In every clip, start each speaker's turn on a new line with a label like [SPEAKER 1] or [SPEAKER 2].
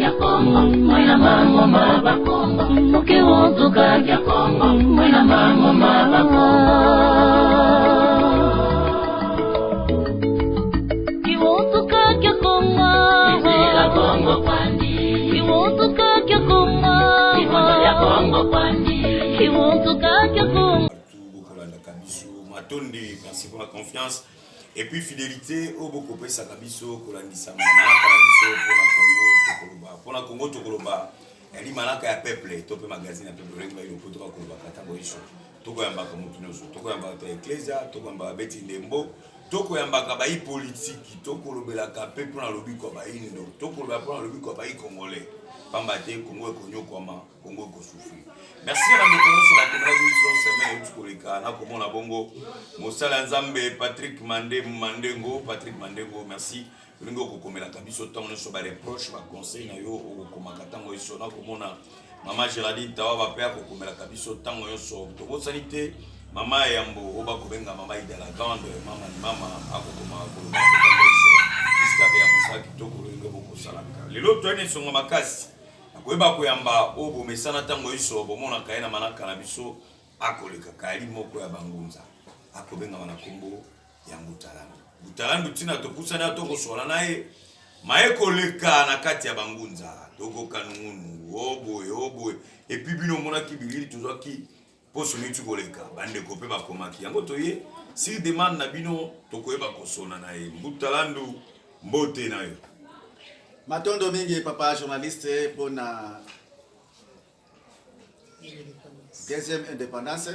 [SPEAKER 1] ya Kongo, mwena mambo mabakongo. Ukiwotuka ya Kongo, mwena mambo mabakongo. Kiwotuka ya Kongo, izira Kongo kwandi. Kiwotuka ya Kongo, kiwotuka ya Kongo kwandi. Kiwotuka ya Kongo.
[SPEAKER 2] Matondi, merci pour la confiance. Et puis fidélité au beaucoup pe sakabiso kolandisa manaka la biso pour la Congo tokoloba eli manaka ya peuple to pe magazine ya peuple renga yo kotoka koloba katango iso toko yamba ka mutu nyoso toko yamba ta ecclesia toko yamba beti ndembo toko yamba ka bayi politique toko lobela ka peuple na lobi ko bayi ndo toko lobela pour na lobi ko bayi congolais pamba te Congo e konyo kwama Congo ko souffrir. Merci à la méconnaissance la télévision semaine tukoleka na komona bongo Mosala Nzambe Patrick Mandengo merci lingo kokomela kabiso tango so ba reproche ba conseil na yo okomaka tango iso na komona mama Géraldine tawa ba père kokomela kabiso tango yo so to sanité mama Yambo oba kobenga mama Ida la grande mama akokoma ko tango iso iska be ya mosaki to ko lingo ko salaka lelo tone songa makasi akoyeba koyamba obo mesana tango iso bomona kaena manaka na biso akoleka kali moko ya bangunza akobenga wana kombo ya Mutalandu tina topusana toko sola naye mayekoleka na kati ya bangunza toko kanunu oboye et puis bino mona kibilili tozwaki poso mitu koleka bande kope bakomaki yango toye si demande na bino tokoyeba kosona naye Mutalandu mbote nayo.
[SPEAKER 3] Matondo mingi papa journaliste pour na deuxième indépendance.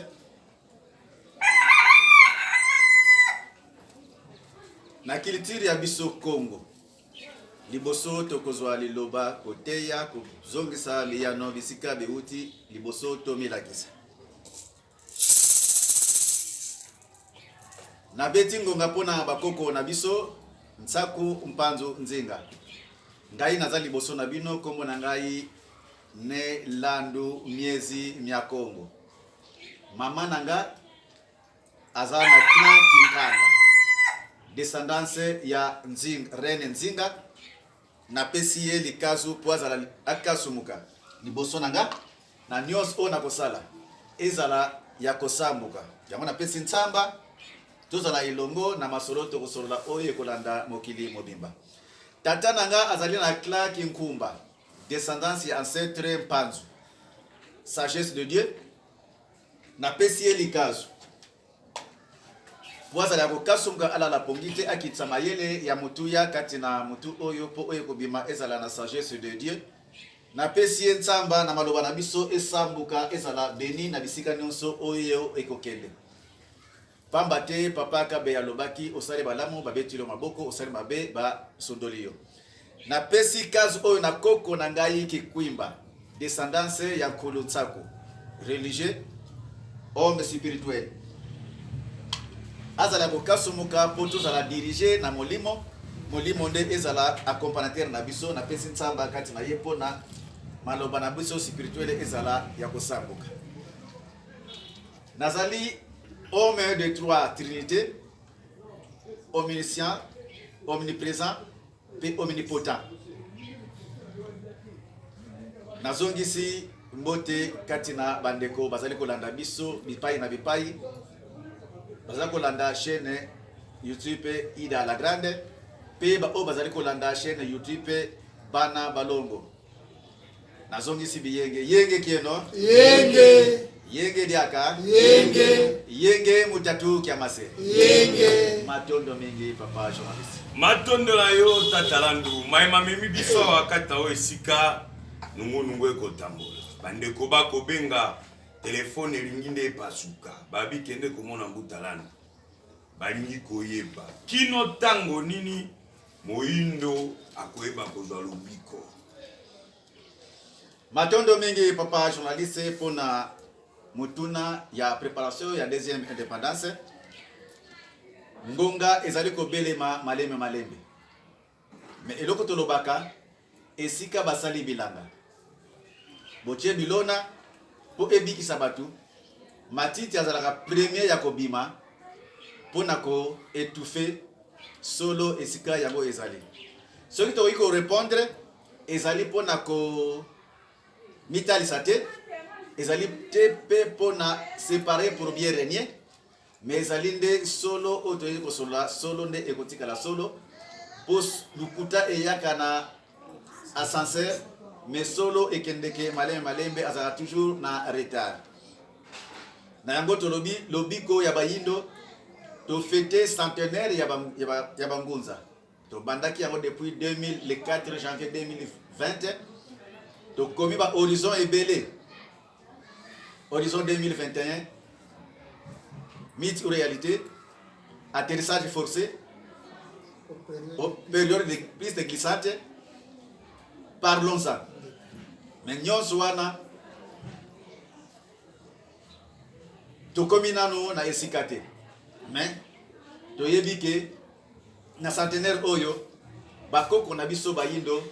[SPEAKER 3] Na kilitiri ya biso Congo. Liboso tokozwa liloba koteya kuzongisa liyano bisika beuti liboso tomilakisa. Na beti ngonga pona bakoko na biso Nsaku Mpanzu Nzinga. Ngai naza liboso na bino kombo na ngai ne Landu Miezi Mia Kongo. Mama nanga aza na clan Kinkanga. Descendance ya Rene Nzinga na PCA likazu poazala akasumuka. Liboso nanga na nyos o na kosala ezala ya kosambuka. Yango na pesi ntsamba tozala ilongo na masoloto kosolola oye kolanda mokili mobimba. Tata nanga azali na Clark Nkumba, descendance ya ancêtre Mpanzu. Sagesse de Dieu na PCA likazu. Poazala ya kokasumka ala la pongite akitsa mayele ya mutu ya kati na mutu oyo po oyo kobima ezala na sagesse de Dieu. Na PCA ntsamba na maloba na biso esambuka ezala beni na bisika nyonso oyo ekokende. Pamba te papa kabe ya lobaki osale balamu babetilo maboko osale mabe ba sondolio. Na pesi kazu oyo na koko na ngai kikwimba, descendance ya Nkulu Ntsako, religieux, homme spirituel. Azala kokasumuka poto zala diriger na molimo nde ezala accompagnateur na biso na pesi ntsamba kati na yepo na maloba na biso spirituel ezala ya kosambuka. Nazali homme de trois trinités, omniscient, omniprésent et omnipotent. Nazongisi mbote katina bandeko bazali kolanda biso bipai na bipai. Bazali kolanda chaîne YouTube Ida la Grande. Pe ba o bazali kolanda chaîne YouTube Bana Balongo. Nazongisi biyenge yenge kieno yenge diaka yenge mutatu kiamase matondo mingi papa journaliste
[SPEAKER 2] matondo na yo tatalandu maima mimi biso wakati na esika nungu ekotambola bandeko bakobenga telefone elingi nde epasuka babi kende komona Mutalandu balingi koyeba kino tango nini moindo akoyeba kozwa lobiko.
[SPEAKER 3] Matondo mingi papa journaliste pona mutuna ya préparation ya deuxième indépendance. Ngonga ezali kobelema malembe. Mais eloko tolobaka esika basali bilanga. Botie bilona po ebikisa batu. Matiti azalaka premier ya kobima pona ko étouffer solo esika yango ezali. Soki to iko répondre ezali pona ko mitalisa te, ezali te pe pona séparer pour bien régner, mais ezali nde solo otoyeli kosola solo nde ekotikala solo po lukuta eyaka na ascenseur, mais solo ekendeke malembe azala toujours na retard. Na yango tolobi lobiko ya bayindo to fêter centenaire ya bangunza. To bandaki yango depuis le 4 janvier 2020. To komi ba horizon ebele. Horizon 2021. Mythe ou réalité. Atterrissage forcé. Période de piste glissante. Parlons-en. Mais nyonso wana to komi nano na esikate. Mais to yebike na centenaire oyo bakoko na biso bayindo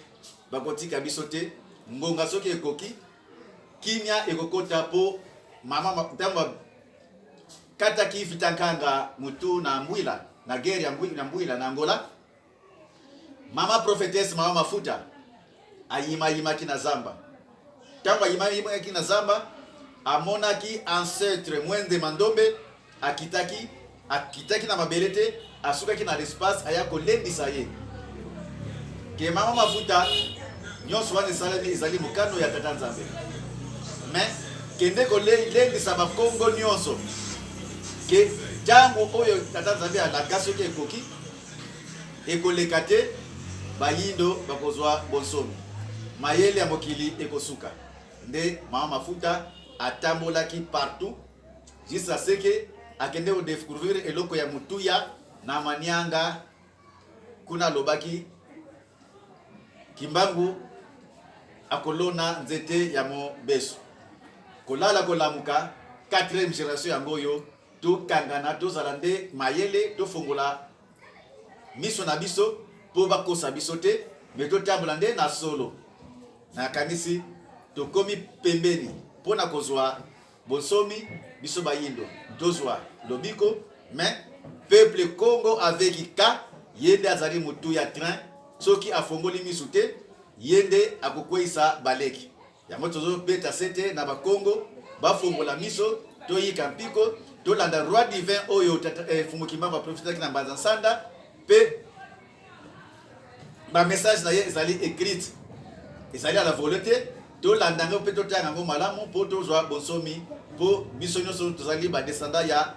[SPEAKER 3] bakotika biso te, ngonga soki ekoki kimia ekokota po mama ntango kataki fitankanga mutu na mbwila na guerre ya mbwila na Angola. Mama prophetess mama mafuta ayima kina zamba. Tango ayima kina zamba amonaki ancêtre Mwende Mandombe akitaki na mabelete asukaki na l'espace aya kolendisa ye. Ke mama mafuta nyonso wana esalemi ezali mokano ya tata Nzambe. Mais kende kolendisa bakongo nyonso ke jango oyo tata Nzambe alaka soki ekoki ekoleka te, bayindo bakozwa bonsomi. Mayele ya mokili ekosuka. Nde mama mafuta atambolaki partout jusqu'à ce que akende o découvrir eloko ya mutuya na manianga kuna lobaki kimbangu akolona nzete ya mobeso kolala kolamuka 4e génération yango yo to kangana to zalande mayele to fongola miso na biso po bakosa biso te, mais to tambola nde na solo na kanisi to komi pembeni pona kozwa bonsomi biso bayindo tozwa lobiko. Mais peuple Congo avec ka yende azali mutu ya train soki afongoli misu te yende akokweisa baleki yango tozo beta sete na bakongo bafongola miso to yika mpiko to landa roi divin oyo fumukimba ba prophétique na mbanza sanda pe ba message na ye ezali écrite ezali à la volonté to landa ngo pe to tanga ngo malamu po tozwa bonsomi po biso nyonso tozali ba descendant ya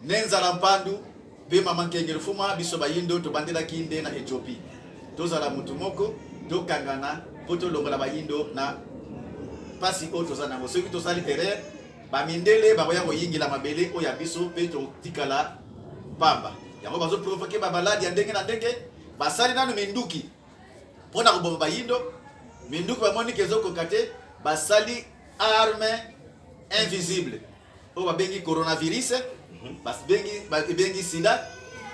[SPEAKER 3] Nenzala mpandu pe mama nkengele fuma biso bayindo to bandela kinde na Ethiopie. Tozala mutu moko to kangana po to longola bayindo na pasi o tozana ngo soki tozali erreur ba mindele ba boya koyingila mabele o ya biso pe to tikala pamba. Yango bazo provoquer ba baladi ya ndenge na ndenge basali nanu minduki. Pona ko bayindo minduki ba moni kezoko kate basali arme invisible. O ba bengi coronavirus bas bengi sida,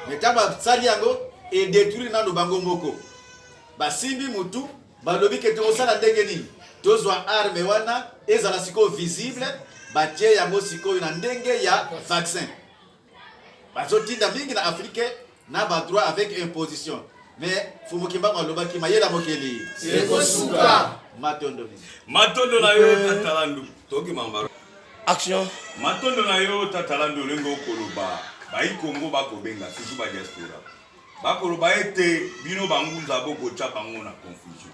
[SPEAKER 3] mais taba sali yango et détruire nanu bango moko basimbi mutu balobi ke to sala ndenge nini tozwa arme wana ezala siko visible batie yango siko na ndenge ya vaccin bazotinda mingi na Afrique na ba droit avec imposition. Mais fumukimba maloba ki mayela mokeli
[SPEAKER 4] ekosuka
[SPEAKER 3] matondo
[SPEAKER 2] na yo tatalandu toki mambaro
[SPEAKER 4] action
[SPEAKER 2] matondo na yo tatalandu lengo koloba bai Congo bakobenga surtout ba diaspora bakoloba ete bino bangunza boko cha bango na confusion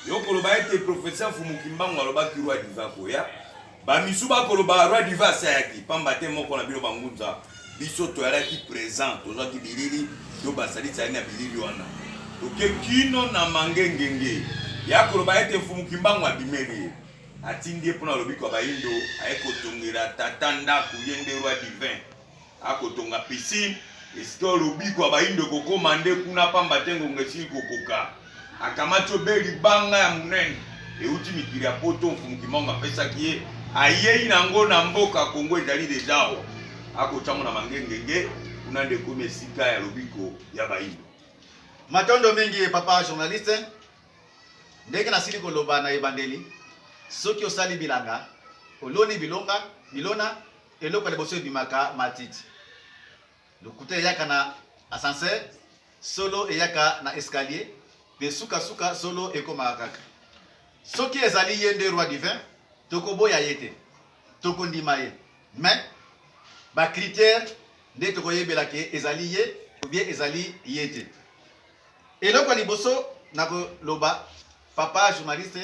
[SPEAKER 2] yo koloba ete professeur Fumukimba ngaloba ki roi diva koya ba misu bakoloba roi diva sayaki pamba te moko na bino bangunza biso to yaraki présent to zaki bilili yo basali tsani na bilili wana oke kino na mangengenge ya koloba ete Fumukimba ngabimeli atindie pona lobiko bayindo ayekotongela tatanda kuyende roi divin akotonga piscine esko lobiko bayindo kokomande kuna pamba tengo ngesi kokoka akamacho beli banga ya munene euti mikiri ya poto Fumukimba ngapesa kiye ayei nango na mboka Kongo ezali deja akochamo na mangengenge kuna ndeko mesika ya lobiko ya bayindo
[SPEAKER 3] matondo mingi papa journaliste ndenge na sili koloba na ebandeli soki osali bilanga oloni bilona eloko le boso bimaka matiti lokuta yaka na ascenseur solo eyaka na escalier be suka suka solo ekoma kaka soki ezali yende roi divin tokoboya yete tokondima ye mais ba critère nde tokoyebela ke ezali ye ou bien ezali yete eloko liboso nakoloba papa journaliste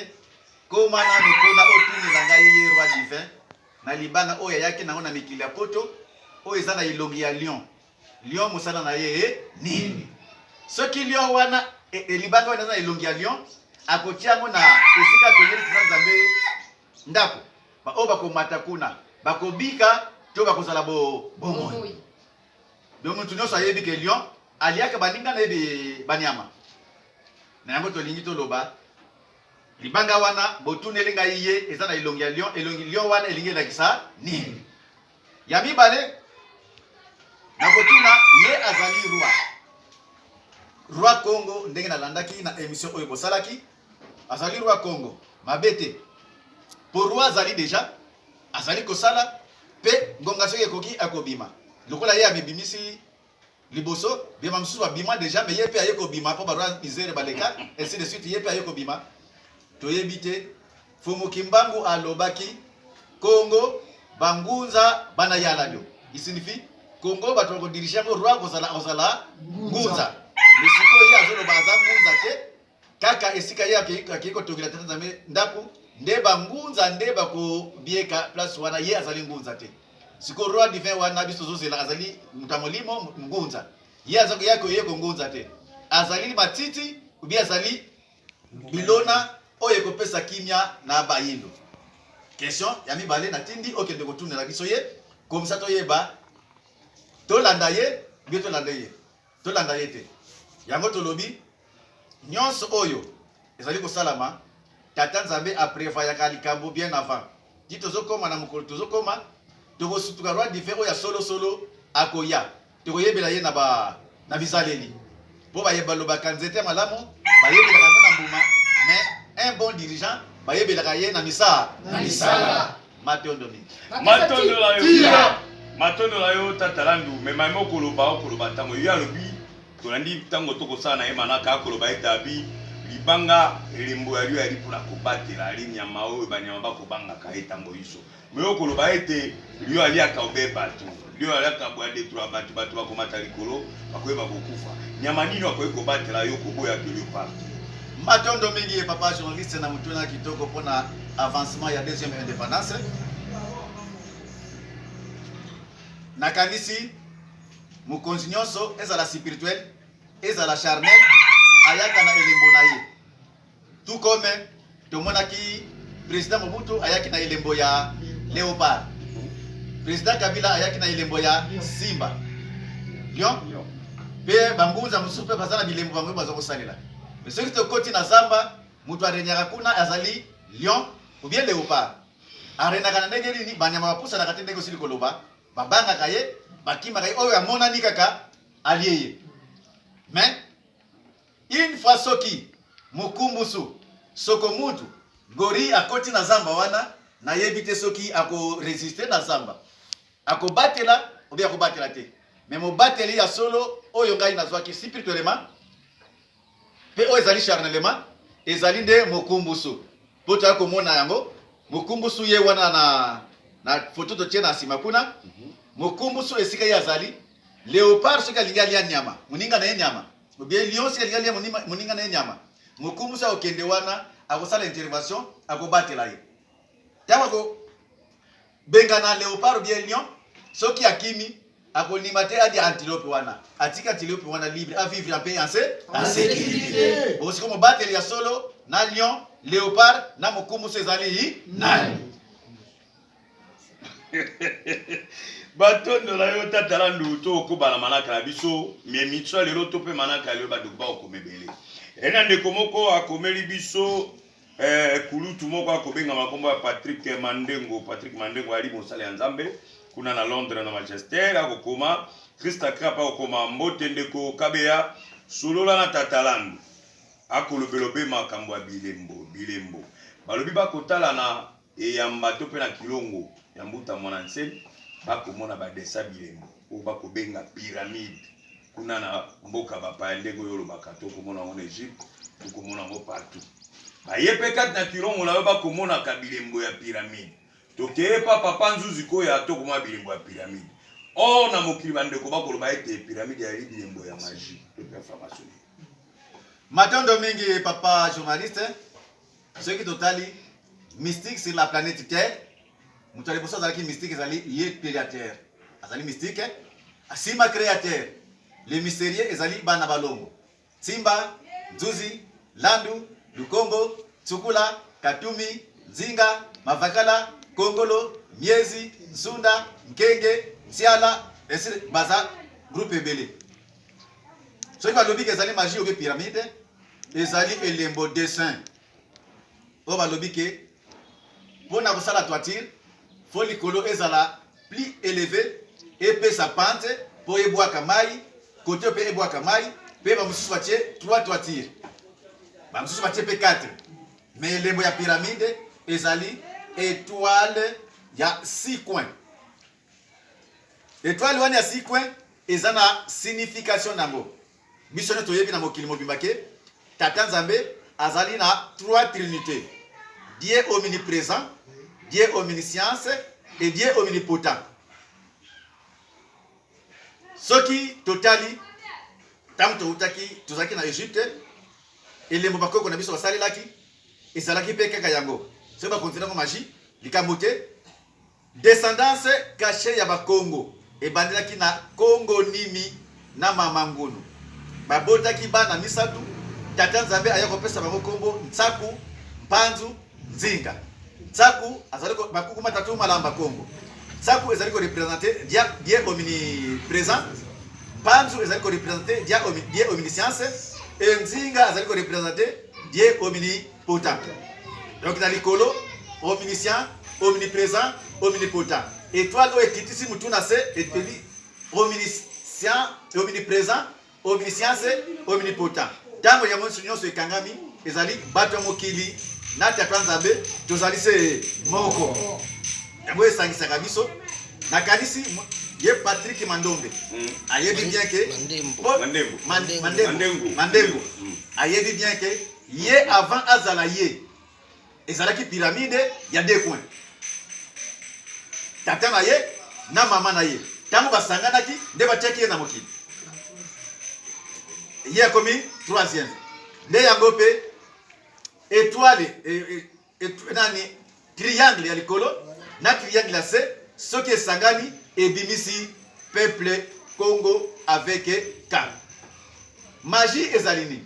[SPEAKER 3] koma na mekona otuni na ngai ye roi divin na libanga oyo yake nango na mikili ya poto oyo eza na ilongi ya lion lion mosala na ye nini soki lion wana libanga wana eza na ilongi ya lion akotia yango na esika toyeli tena nzambe ndako oyo bakomata kuna bakobika to bakozala bomoi donc mutu nyonso ayebi ke lion aliaka baninga na yebi banyama na yango tolingi toloba libanga wana botuneli ngai ye eza na ilongi ya lion elongi lion wana elingi elakisa nini ya mibale nakotuna ye azali roi Congo ndenge nalandaki na émission oyo bosalaki azali roi Congo mabete pour roi azali déjà azali kosala pe ngonga soki ekoki akobima lokola ye amebimisi liboso bima mosusu babima déjà mais ye pe aye kobima mpo baroi misere baleka ainsi de suite ye pe aye kobima toyebi te Fumuki Mbangu alobaki Congo bangunza bana yaladio isignifie Congo bato bakodirige yango roi kozala ngunza lesiko ye azoloba aza ngunza te kaka esika ye akei kotongela tata nzambe ndako nde bangunza nde bakobieka place wana ye azali ngunza te siko roi divin wana biso tozozela azali mutu ya molimo ngunza ye azakoye kongunza te azali matiti ubi azali bilona oyo ekopesa kimia na bayindo question ya mibale natindi okende kotunela biso ye komisa toyeba tolanda ye bie tolanda ye te yango tolobi nyonso oyo ezali kosalama tata nzambe aprevayaka likambo bien avant di tozokoma na mokolo tozokoma tokosutuka roi divin oyo ya solo akoya tokoyebela ye na bizaleli mpo bayeba lobaka nzete malamu bayebelaka yango na mbuma mais un bon dirigeant bayebelaka ye na misala matondo mingi
[SPEAKER 2] matondo la yo tatalandu mais maimo koloba tango yo alobi tolandi tango tokosala na ye manaka akoloba etabi libanga elembo ya liyo yali mpona kobatela ali nyama oyo banyama bakobangaka ye tango iso mais yo koloba ete liyo aliaka obe bato liyo aliaka boya detroa bato bakomata likolo bakoyeba kokufa nyama nini akoki kobatela yo koboya kelio partout
[SPEAKER 3] matondo mingi ye papa journaliste na mutuna kitoko mpona avancement ya deuxième indépendance nakanisi mokonzi nyonso ezala spirituel ezala charnel ayaka na elembo na ye tout comme tomonaki président Mobutu ayaki na elembo ya léopard président Kabila ayaki na elembo ya simba lion pe bangunza mosusu pe bazala bilembo bango baza kosalela mais soki tokoti na zamba mutu arenyaka kuna azali lion ou bien léopard arenaka na ndenge nini banyama bapusanaka te ndenge osili koloba babangaka ye bakimaka ye oyo amonani kaka alie ye mais une fois soki mokumbusu soko mutu gori akoti na zamba wana nayebi te soki akoresiste na zamba akobatela obi akobatela te mais mobateli ya solo oyo ngai nazwaki spirituellement pe oyo ezali charnellement ezali nde mokumbusu po toya komona yango mokumbusu ye wana na foto totie na nsima kuna mokumbusu esika ye azali léopard soki alingi alia nyama moninga na ye nyama obie lion soki alingi alia moninga na ye nyama mokumbusu akokende wana akosala intervention akobatela ye ntango akobengana léopard obie lion soki akimi akonima te adi antilope wana atika antilope wana libre avivre en paix en sécurité osiko mobateli ya solo na lion léopard na mokumbusu ezali nani
[SPEAKER 2] batondo la yo tatalandu to okobala manaka na biso mais mitso lelo to pe manaka lelo bato ba okomebele ena ndeko moko akomeli biso kulutu moko akobenga makombo ya Patrick Mandengo ali mosala ya Nzambe kuna na Londres na Manchester akokoma Christa Krapa akokoma mbote ndeko kabeya solola na tatalandu akolobelobe makambo ya bilembo balobi bakotala na eyamba to pe na kilongo ya mbuta mwana nseni bakomona badesa bilembo oyo bakobenga pyramide kuna na mboka bapaya ndenge oyo olobaka tokomona ngo na Egypte tokomona ngo partout bayepe kati na kilongo na ba komona ka bilembo ya pyramide tokeye papa nzuzi ko ya tokoma bilembo ya pyramide or na mokili bandeko bakoloba ete pyramide ya bilembo ya magie to information.
[SPEAKER 3] Matondo mingi papa journaliste, ceux qui totali mystique sur la planète Terre, mutali bosa zalaki mystique ezali lié créateur. Azali mystique, asima créateur. Les mystérieux ezali bana balongo. Simba, Nzuzi, Landu, Lukombo, Tsukula, Katumi, Nzinga, Mavakala, Kongolo, Miezi, Sunda, Nkenge, Siala, et baza groupe ebele. Ceux qui balobi ke ezali magie ou pyramide, ezali elembo dessin. O balobi ke pona kosala toiture, faut likolo ezala plus élevé et pe sa pente pour eboaka mai, côté pe eboaka mai, pe ba mususu batie 3 toitures. Ba mususu batie pe 4. Mais elembo ya pyramide ezali étoile ya 6 coins. Étoile wana ya 6 coins ezana signification nango. Biso ne toyebi na mokili mobimba ke Tata Nzambe azali na 3 trinités. Dieu omniprésent, Dieu omniscience et Dieu omnipotent. Soki totali tamto utaki tuzaki na Egypte elembo bakoko na biso basali laki ezalaki pe kaka yango. C'est pas continuer magie, likamote descendance cachée ya bakongo e bandaki na Kongo nimi na mamangunu. Babotaki bana misatu Tata Nzambe aya kopesa bango kombo Ntsaku, Mpanzu, Nzinga. Ntsaku azaliko bakuku matatu malamba Kongo. Ntsaku ezaliko représenter Dieu omniprésent. Mpanzu ezaliko représenter Dieu omniscience et Nzinga azaliko représenter Dieu omnipotent. Donc dans l'écolo omniscient, omniprésent, omnipotent. Étoile o ekitisi mutuna se eteli omniscient, omniprésent, omniscience, omnipotent. Tango ya monsu nyonso ekangami ezali bato mokili na Tata Nzambe tozali se moko. Yango esangisaka biso na kanisi ye Patrick Mandombe. Ayebi bien que Mandembo. Ayebi bien que ye avant azala ye ezalaki pyramide ya 2 coins. Tata na ye na mama na ye. Tango basanganaki nde batiaki ye na mokili. Il a commis 3e. Nde yango pe étoile nani triangle ya likolo na triangle ya se soki esangani ebimisi peuple Congo avec K. Magie ezalini.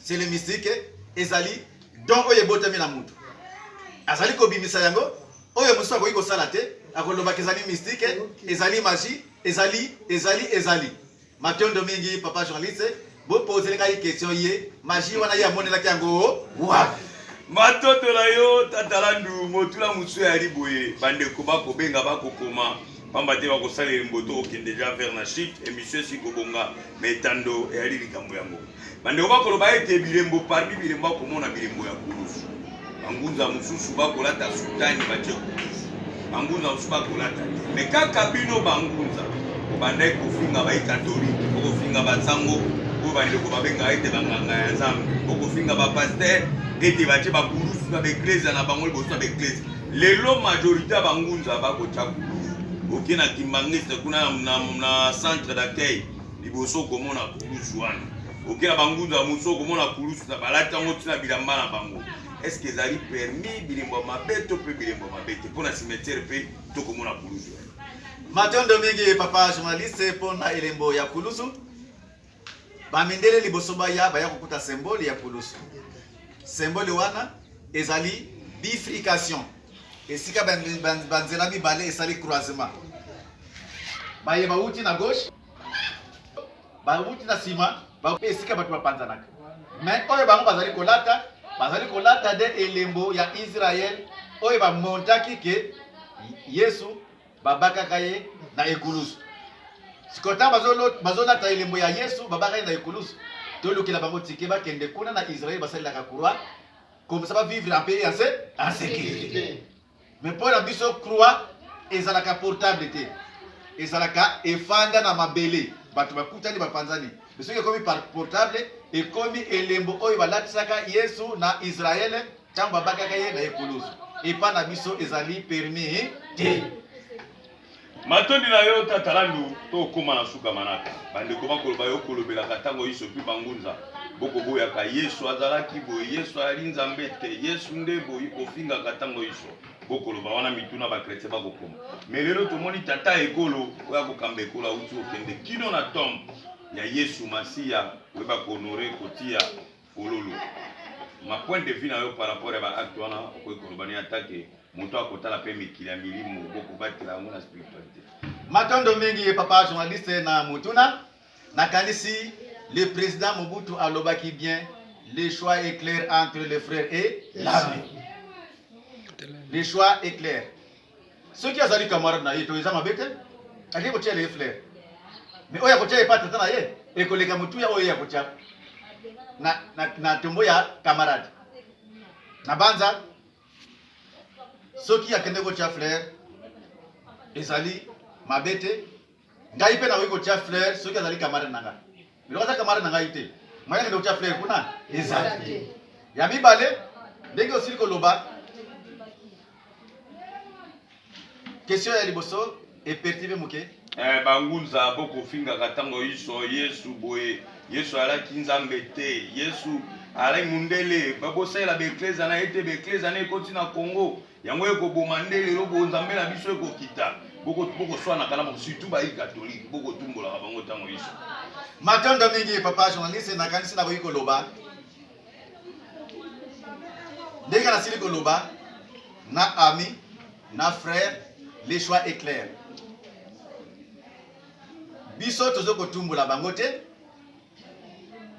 [SPEAKER 3] C'est le mystique ezali donc oye botami na mutu. Azali ko bimisa yango oye musu akoki kosala te akoloba ezali mystique ezali magie ezali. Matondo mingi papa journaliste bo poser les questions yé magie wana ya monela kango wa
[SPEAKER 2] matoto la yo tatalandu motula musu ya liboye bande ko bako benga bako koma pamba te bako saler mboto okende déjà vers na chute émission si kobonga metando e ali likambo yango bande ko bako loba ete bilembo parmi bilembo ko mona bilembo ya kulusu bangunza mususu bako lata sultani batie kulusu bangunza mususu bako lata mais kaka bino bangunza bande kofinga ba catholique kofinga ba sango ko bande ko babenga ete banganga ya Nzambe kofinga ba pasteur ete batie ba kulusu na église na bango liboso na église lelo majorité bangunza ba ko tcha kulusu na kimbangiste kuna na centre d'accueil liboso ko mona kulusu wana na bangunza muso ko mona kulusu na balata ngo tina bilamba na bango. Est-ce que ezali permis bilembo mabeto pe bilembo mabete pona cimetière pe to ko mona kulusu.
[SPEAKER 3] Matondo mingi papa journaliste pona elembo ya kulusu. Bamindele liboso baya kokuta symbole ya kulusu. Symbole wana ezali bifurcation. Esika banzela mibale ezali croisement. Baye bauti na gauche. Bauti na sima, esika batu bapanzanaka. Mais oyo bango bazali kolata de elembo ya Israël oyo bamontaki ke Yesu babakaka ye na ekulusu. Sikota bazolata elembo ya Yesu babaka ye na ekulusu. Tolukela bango tike bakende kuna na Israël basalaka croix comme ça va vivre en paix en sécurité. Mais pour la biso croix ezalaka portable te. Ezalaka efanda na mabele. Batu bakutani bapanzani. biso ekomi portable ekomi elembo oyo balatisaka Yesu na Israel tango babakaka ye na ekulusu epa na biso ezali permis te.
[SPEAKER 2] Matondi na yo tatalandu to koma na suka manaka bande koma koloba yo kolobela katango iso pi bangunza boko boya ka Yesu azalaki boye Yesu ali nzambe te Yesu ndebo ikofinga katango iso boko loba wana mituna ba chrétien ba kokoma melelo to moni tata ekolo oya kokamba ekolo uti okende kino na tombe ya Yesu Masia weba ko honorer kotia fololo ma point de vue na yo par rapport à ba acte wana ko koloba ni attaque moto akotala pe mikili ya milimo boko batela ngona spiritualité.
[SPEAKER 3] Matondo mingi papa journaliste na mutuna na kanisi le président Mobutu alobaki bien le choix est clair entre les frères et l'armée. Le choix est clair. Ceux qui azali camarade na yeto ezama bete aki ko les frères. Mais oya ko tshela ipata tana ye ekoleka mutu ya oya ko tshela na tombo ya camarade. Na banza soki akende ko tshela frère ezali mabete ngai pe na wiko tshela frère soki azali camarade nanga. Mais loka camarade nanga ite. Mwana kende ko tshela frère kuna ezali. Ya mibale ndenge osili ko loba. Question ya liboso et pertibe muke.
[SPEAKER 2] Bangunza boko finga katango iso Yesu boye Yesu alaki nzambe te Yesu alai mundele babosela bekleza na ete bekleza na ekoti na Congo yango eko bomandele lobo nzambe na biso eko kita boko swana kala mo surtout ba catholique boko tumbola bango tango iso.
[SPEAKER 3] Matondo mingi papa journaliste na kanisa na boyiko loba. Ndeka na sili ko loba na ami na frère. Le choix est clair. Biso tozoko tumbula bangote.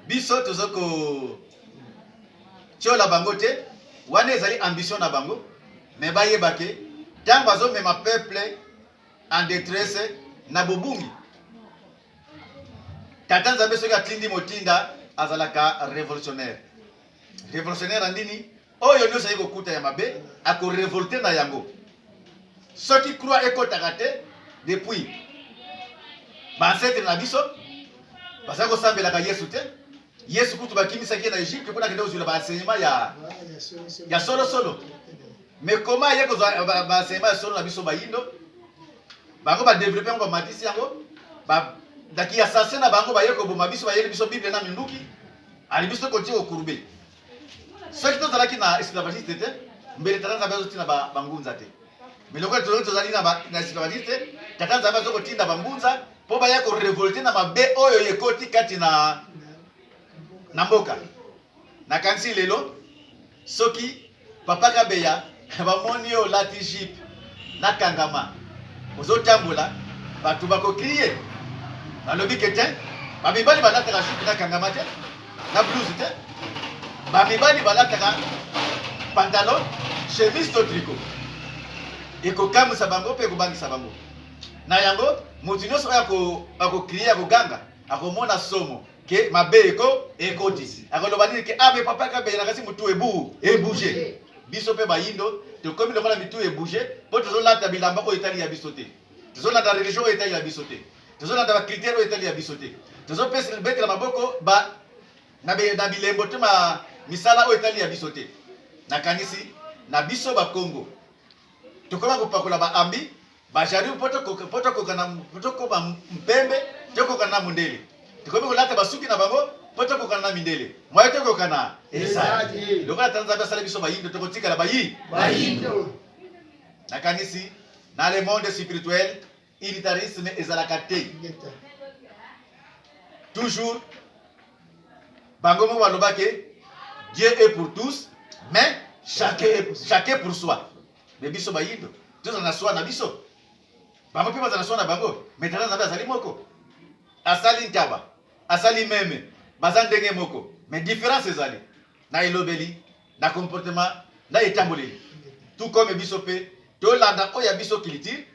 [SPEAKER 3] Biso tozoko tchola bangote. Wane ezali ambition na bango. Mais baye bake. Tant bazo mema peuple en détresse na bobungi. Tata nzambe soki atindi motinda azalaka révolutionnaire. Révolutionnaire andini oyo nyoso yeko kuta ya mabe ako révolter na yango. Ceux qui croient ekotaka te depuis bancêtre na biso baza kosambelaka Yesu te Yesu kutu bakimisaki na Egypte mpona kende kozwela baenseignement ya solo mais comment ye kozwa baenseignement ya solo na biso bayindo bango badeveloppe yango bamatisi yango daki assassin na bango baye koboma biso bayeli biso Bible na minduki ali biso koti kokurube soki tozalaki na esclavagiste te mbele tata nzambe azotina bangunza te. Mais le reste tozali na esclavagiste tata nzambe azokotinda bangunza po baya ko révolter na mabe oyo yekoti kati na mboka na kanisi lelo soki papa kabeya bamoni yo lati jip na kangama ozotambola batu bakokriye balobi kete bamibali balataka jip na kangama te na blouse te bamibali balataka pantalon chemise to tricot eko kamusa bango pe kobangisa bango na yango mutu nyonso oyo akokriye akoganga akomona somo ke mabe ekoti akoloba nini ke abe papa kabela kasi mutu ebouge biso pe bayindo tokomi lokola mitu ebouge po tozolata bilamba oyo etali ya biso te tozolanda religion oyo etali ya biso te tozolanda bakritere oyo etali ya biso te tozopesa betela maboko na bilembo te misala oyo etali ya biso te nakanisi na biso bakongo tokoma kopakola baambi bajari poto kokana mpembe tokoka na mundele tokomi kolata basuki na bango poto kokana na mindele mwaye tokokana ezali lokola tanza basala biso bayindo tokotikala bayindo nakanisi na le monde spirituel unitarisme ezalaka te toujours bango mo balobake Dieu est pour tous mais chacun pour soi. Mais biso bayindo tous na soi na biso bango pe bazana soi na bango mais tata nzambe azali moko asali ntaba asali meme baza ndenge moko mais différence ezali na elobeli na comportement na etamboleli tout comme biso pe tolanda oya biso culture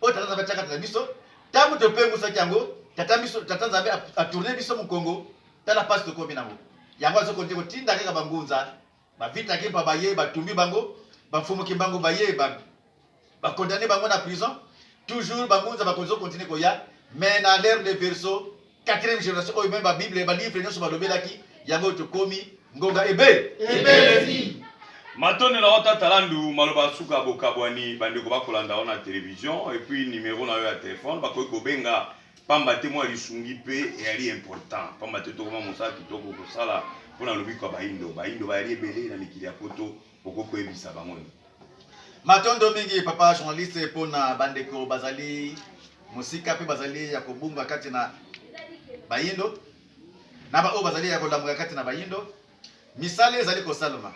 [SPEAKER 3] o tata nzambe tsaka na biso tamu to pengu sa kyango tata nzambe a tourner biso mu Congo tala passe to komi nango yango azo konte ko tinda kaka bangunza ba vita ke baba ye batumbi bango bafumu ki bango baye ba condamner bango na prison toujours bangunza bakozo continuer koya mais na l'ère des versos 4e génération oyo même ba Bible ba livre nyonso balobelaki yango tokomi ngonga ebe
[SPEAKER 2] Matone na ota talandu maloba suka bokabwani bandeko bakolanda na télévision et puis numéro na yo ya téléphone bakoki kobenga pamba te moi lisungi pe yali important pamba te tokoma mosala kitoko kosala mpona lobi kwa bayindo bayali ebele na mikili ya poto okoko ebisa bango.
[SPEAKER 3] Matondo mingi papa journaliste mpona bandeko bazali musika pe bazali ya kobunga kati na bayindo na ba o bazali ya kolamuka kati na bayindo misale ezali kosalama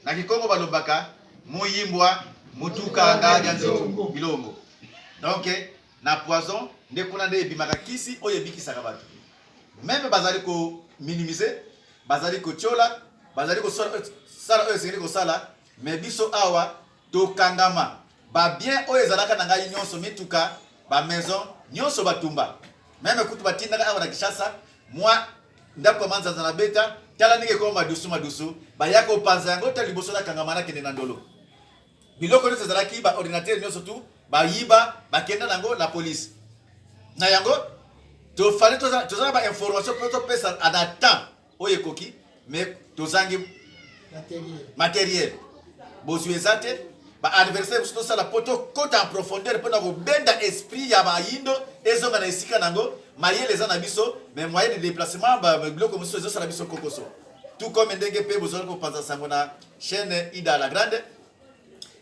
[SPEAKER 3] na kikongo balobaka moyimbwa mutuka ngaja nzito bilongo donc na poison nde kuna nde ebimaka kisi oyo ebikisaka bato même bazali ko minimiser bazali ko chola bazali ko sala oyo ezali ko sala mais biso awa tokangama ba bien oyo ezalaka na ngai nyonso mituka ba maison nyonso batumba même kutu batindaka awa na Kishasa moi ndako manza na beta tala nige ko madusu bayako panza yango ta liboso na kangama na kende na ndolo biloko nyonso ezalaki ba ordinateur nyonso tu bayiba bakenda nango la police na yango to fallait tozala ba information poto pesa à temps oye koki mais tozangi matériel bosu ezate ba adversaire to sala poto kota en profondeur pona ko benda esprit ya ba yindo ezonga na esika nango mayele za na biso mais moyen de déplacement ba biloko muso ezo sala biso kokoso tout comme ndenge pe bozala ko panza sango na chaîne Ida la Grande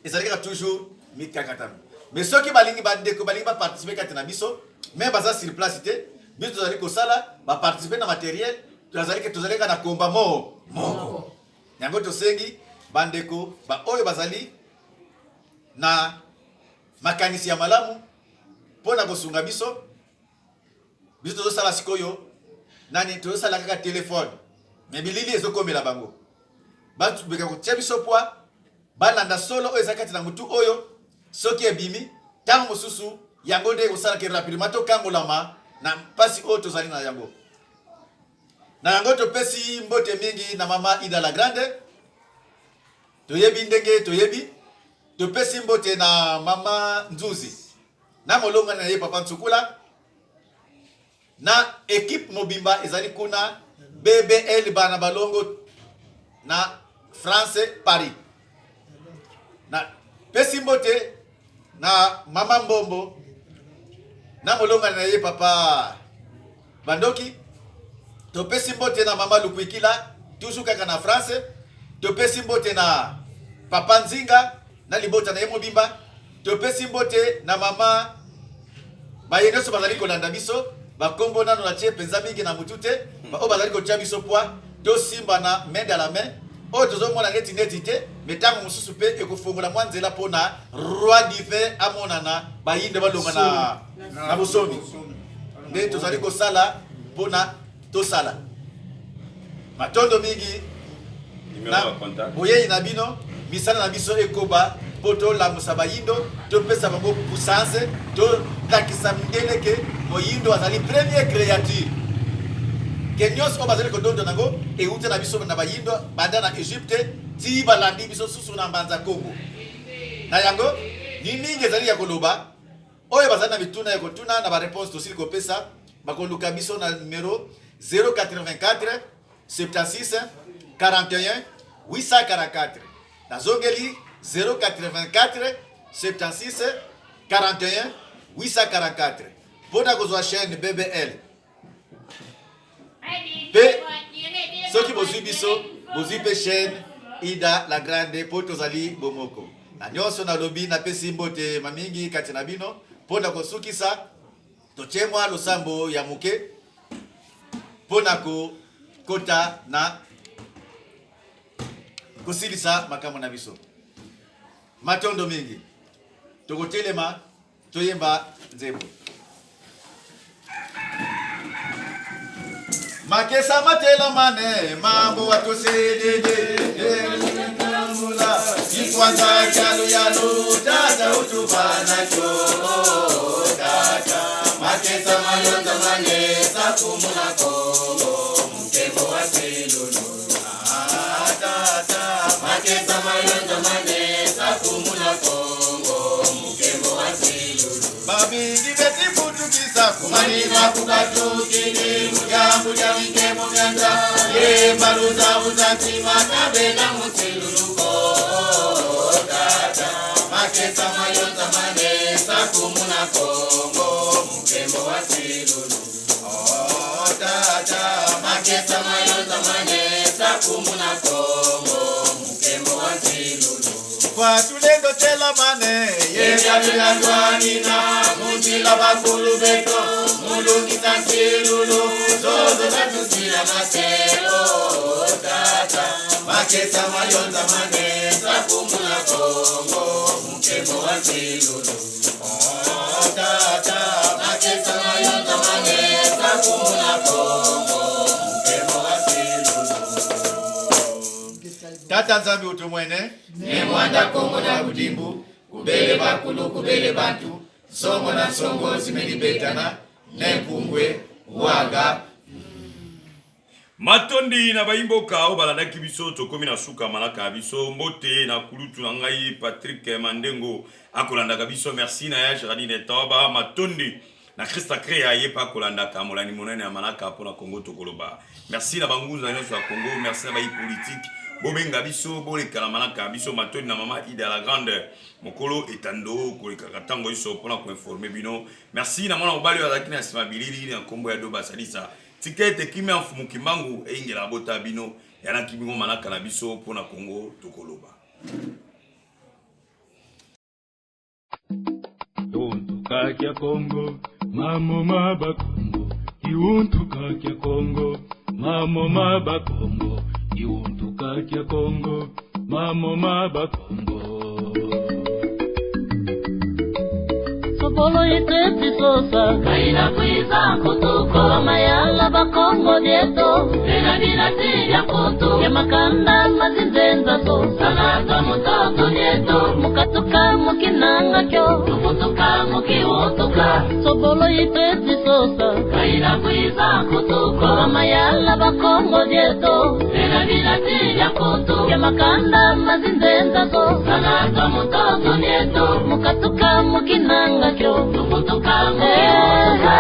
[SPEAKER 3] ezalika toujours mikakatano mais ceux qui balingi bandeko balingi ba participer kati na biso même baza sur place te biso tozali ko sala ba participer na matériel tozalika na komba moko yango tosengi bandeko ba oyo bazali na makanisi ya malamu pona kosunga biso tozosala sikoyo nani tozosala kaka telefone mais bilili ezokomela bango batu beka kotia biso poa balanda solo oyo ezakati na mutu oyo soki ebimi tango mosusu yango nde kosala ke rapidement tokangolama na mpasi oyo tozali na yango topesi mbote mingi na mama Ida la Grande toyebi ndenge toyebi topesi mbote na mama Nzuzi na molonga na ye papa Ntsukula na équipe mobimba ezali kuna BBL bana balongo na France Paris na pesi mbote na mama Mbombo na molonga na ye papa Bandoki topesi mbote na mama Lukwikila toujours kaka na France topesi mbote na papa Nzinga na libota na ye mobimba topesi mbote na mama bayeneso bazali kolanda biso bakombo nano na tie penza mingi na mutute ba o bazali kotia biso poa to simba na main dans la main o tozo mona ngeti neti te metango mususu pe ekofongola mwanzela pona roi divin amonana bayinde balonga na bosomi nde tozali kosala pona tosala matondo mingi na boyeyi na bino misala na biso ekoba poto la musabayindo to pesa bango puissance to takisa mdele ke moyindo azali première créature ke nyos o bazali ko dondo nango e uta na biso na bayindo banda na Egypte ti balandi biso susu na mbanza Congo na yango ni mingi ezali ya koloba oyo bazali na bituna ya kotuna na ba réponse to sili ko pesa bakoluka biso na numéro 084 76 41 844 na zongeli 084 76 41 844 pona kozwa chaîne BBL pe soki bozwi biso bozwi pe chaîne Ida la Grande po tozali bomoko na nyonso na lobi na pesi mbote mamingi kati na bino pona kosukisa tochemwa losambo ya muke pona ko kota na kosilisa makambo na biso matondo mingi tokotelema toyemba nzembo makesa matela mane mambo watosedede mula ikwanza chalu yalo tata utubana cho tata makesa mayonza mane sakumuna kongo mkebo wa selulu tata makesa mayonza mane sakumuna kongo mkebo wa selulu babingi beti futuki Sisa kumanima kukatukini Mugambu ya wike muganda Ye maruza uzantima Kabena mutiluluko Tata Makesa mayonza mane Sakumuna Kongo Mukembo wa silulu Tata Makesa mayonza mane Sakumuna Kongo Mukembo wa silulu Kwa tulendo tela mane Yega bilandwanina Mundila bakulu beto Mulungi tansilulu Zozo zatusila maseko Tata Makesa mayonza mane Sakumuna Kongo Mukembo wa silulu Tata Makesa mayonza mane Sakumuna Kongo Mukembo wa silulu Tata nzambi utumwene Ne mwanda Kongo na kudimbu Kubele bakulu kubele bantu Songo na songo zimenibetana Ne pungwe waga
[SPEAKER 2] Matondi na baimboka o balandaki biso tokomi na suka malaka biso mbote na kulutu na ngai Patrick Mandengo akolandaka biso merci na ya Geraldine Toba Matondi na Christa Crea yepa kolandaka molani monene ya malaka pona Kongo tokoloba merci na banguza nyonso ya Kongo merci na bayi politique bobenga biso bolekala malaka biso Matondi na mama Ida la grande mokolo etando koleka katango iso pona ko informer bino merci na mwana obali wa zakina simabilili na kombo ya doba salisa tikete kimi mfumu kimbangu engela bota bino yana kibingo malaka na biso pona Kongo tokoloba
[SPEAKER 5] Iuntuka kya Kongo mamo maba Kongo Iuntuka kya Kongo mamo maba Kongo Iuntuka kya Kongo mamo maba Kongo
[SPEAKER 1] Sobolo iteti sosa Kaina kuiza kutuko Wamayala bakongo dieto Tena binati ya kutu Ya makanda mazinzenza so Salata mutoto dieto Mukatuka mukinanga kyo Tukutuka mukiutuka Sobolo iteti sosa Kaina kuiza kutuko Wamayala bakongo dieto Tena binati ya kutu Ya makanda mazinzenza so Salata mutoto dieto Mukatuka mukinanga kyo Tukutuka mukiutuka